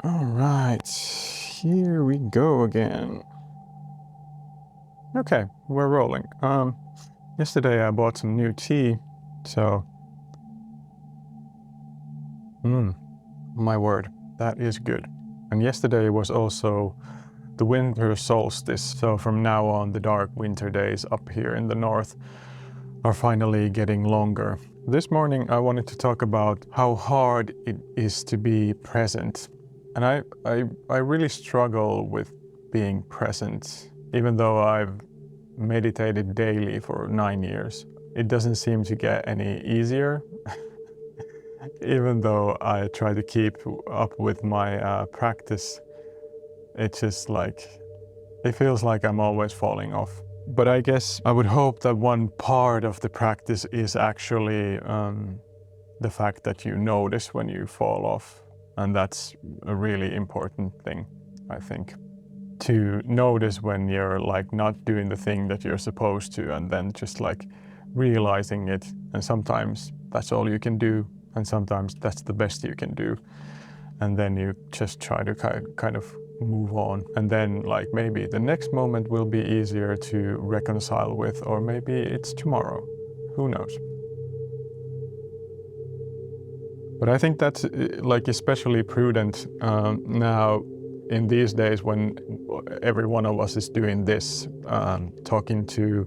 All right, here we go again. Okay, we're rolling. Yesterday I bought some new tea, so my word, that is good. And yesterday was also the winter solstice, so from now on the dark winter days up here in the north are finally getting longer. This morning I wanted to talk about how hard it is to be present. And I really struggle with being present, even though I've meditated daily for 9 years. It doesn't seem to get any easier, even though I try to keep up with my practice. It's just like, it feels like I'm always falling off. But I guess I would hope that one part of the practice is actually the fact that you notice when you fall off. And that's a really important thing, I think. To notice when you're like not doing the thing that you're supposed to, and then just like realizing it. And sometimes that's all you can do, and sometimes that's the best you can do. And then you just try to kind of move on. And then like maybe the next moment will be easier to reconcile with, or maybe it's tomorrow. Who knows? But I think that's like especially prudent now in these days when every one of us is doing this, talking to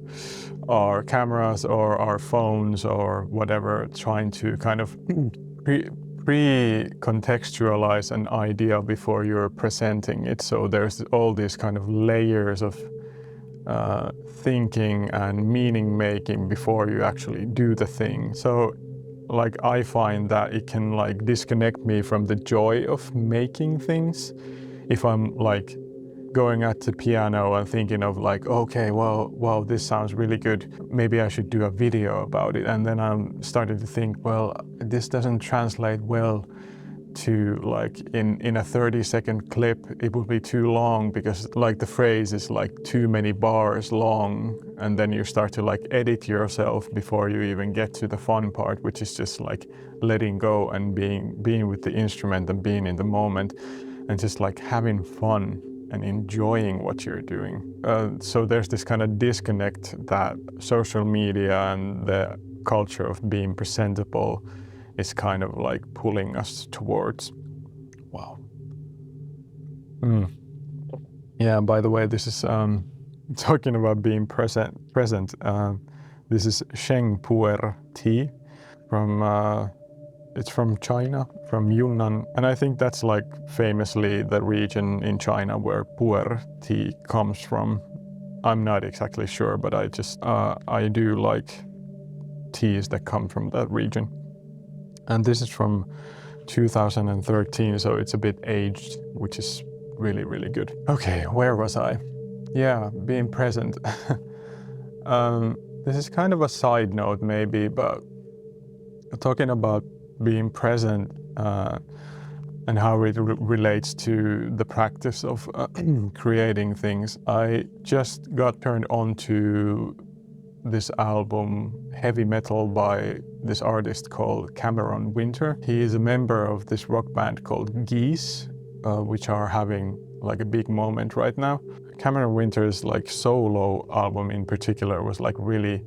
our cameras or our phones or whatever, trying to kind of pre-contextualize an idea before you're presenting it. So there's all these kind of layers of thinking and meaning making before you actually do the thing. So like I find that it can like disconnect me from the joy of making things. If I'm like going at the piano and thinking of like, okay, well, wow, this sounds really good. Maybe I should do a video about it. And then I'm starting to think, well, this doesn't translate well to like in a 30-second clip. It would be too long because like the phrase is like too many bars long, and then you start to like edit yourself before you even get to the fun part, which is just like letting go and being with the instrument and being in the moment and just like having fun and enjoying what you're doing. So there's this kind of disconnect that social media and the culture of being presentable is kind of like pulling us towards. Wow. Yeah, by the way, this is talking about being present. This is pu'erh tea from it's from China, from Yunnan, and I think that's like famously the region in China where pu'erh tea comes from. I'm not exactly sure, but I do like teas that come from that region. And this is from 2013, so it's a bit aged, which is really, really good. Okay, where was I? Yeah, being present. This is kind of a side note maybe, but talking about being present and how it relates to the practice of creating things. I just got turned on to this album, heavy metal, by this artist called Cameron Winter. He is a member of this rock band called Geese, which are having like a big moment right now. Cameron Winter's like solo album in particular was like really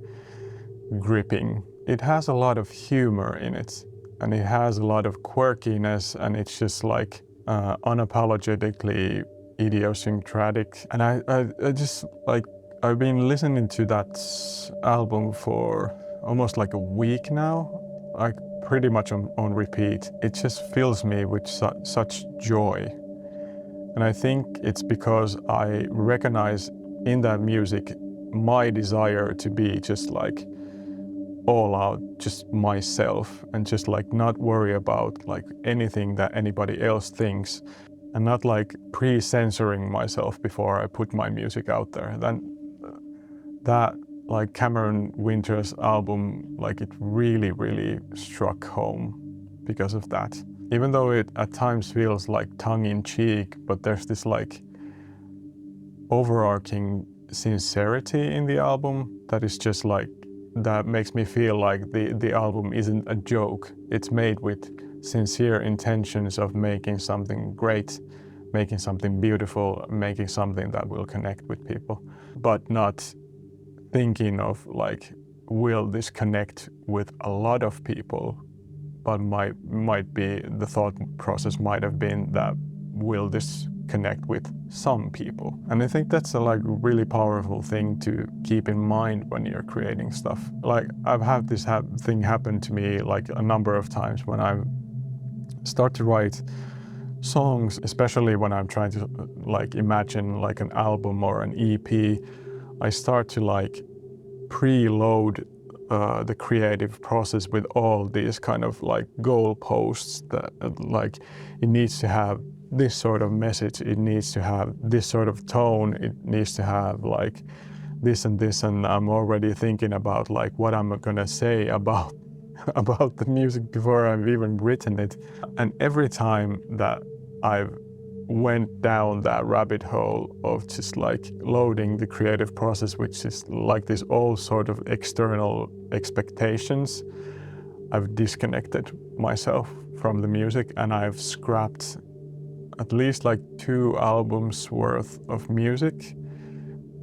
gripping. It has a lot of humor in it, and it has a lot of quirkiness, and it's just like unapologetically idiosyncratic. And I just like, I've been listening to that album for almost like a week now, like pretty much on repeat. It just fills me with such joy. And I think it's because I recognize in that music my desire to be just like all out, just myself, and just like not worry about like anything that anybody else thinks, and not like pre-censoring myself before I put my music out there. Then that like Cameron Winter's album, like it really, really struck home because of that. Even though it at times feels like tongue-in-cheek, but there's this like overarching sincerity in the album that is just like, that makes me feel like the album isn't a joke. It's made with sincere intentions of making something great, making something beautiful, making something that will connect with people, but not thinking of like, will this connect with a lot of people? But might be the thought process might have been that, will this connect with some people? And I think that's a like really powerful thing to keep in mind when you're creating stuff. Like I've had this thing happen to me like a number of times when I start to write songs, especially when I'm trying to like imagine like an album or an EP. I start to like preload the creative process with all these kind of like goalposts that like it needs to have this sort of message, it needs to have this sort of tone, it needs to have like this and this, and I'm already thinking about like what I'm gonna say about about the music before I've even written it. And every time that I've went down that rabbit hole of just like loading the creative process, which is like this all sort of external expectations, I've disconnected myself from the music, and I've scrapped at least like 2 albums worth of music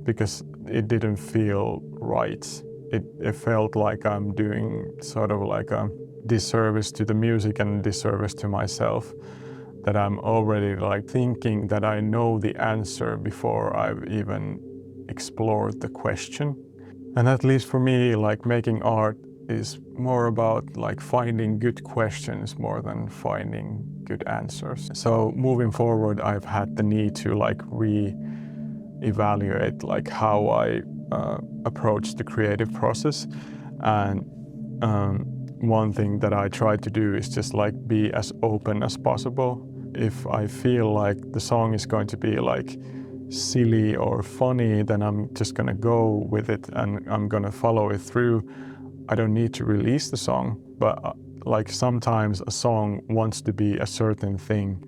because it didn't feel right. It felt like I'm doing sort of like a disservice to the music and disservice to myself, that I'm already like thinking that I know the answer before I've even explored the question. And at least for me, like making art is more about like finding good questions more than finding good answers. So moving forward, I've had the need to like re-evaluate like how I approach the creative process. And one thing that I try to do is just like be as open as possible. If I feel like the song is going to be like silly or funny, then I'm just gonna go with it and I'm gonna follow it through. I don't need to release the song, but like sometimes a song wants to be a certain thing,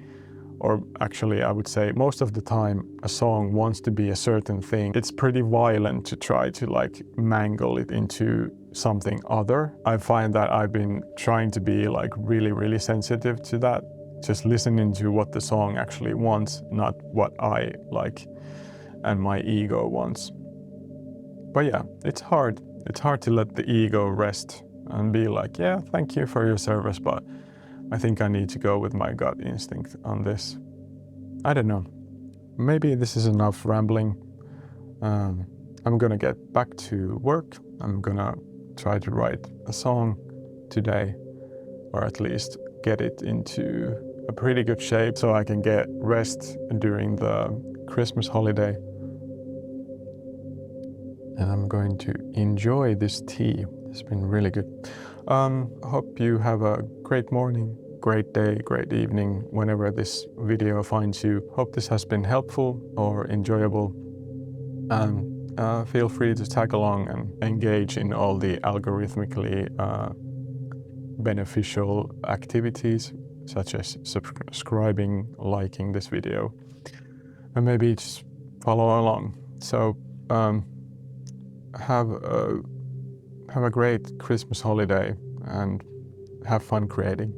or actually I would say most of the time a song wants to be a certain thing. It's pretty violent to try to like mangle it into something other. I find that I've been trying to be like really sensitive to that, just listening to what the song actually wants, not what I like and my ego wants. But yeah, it's hard. It's hard to let the ego rest and be like, yeah, thank you for your service, but I think I need to go with my gut instinct on this. I don't know. Maybe this is enough rambling. I'm gonna get back to work. I'm gonna try to write a song today, or at least get it into a pretty good shape so I can get rest during the Christmas holiday. And I'm going to enjoy this tea. It's been really good. Hope you have a great morning, great day, great evening, whenever this video finds you. Hope this has been helpful or enjoyable. And feel free to tag along and engage in all the algorithmically beneficial activities, such as subscribing, liking this video, and maybe just follow along. So have a great Christmas holiday and have fun creating.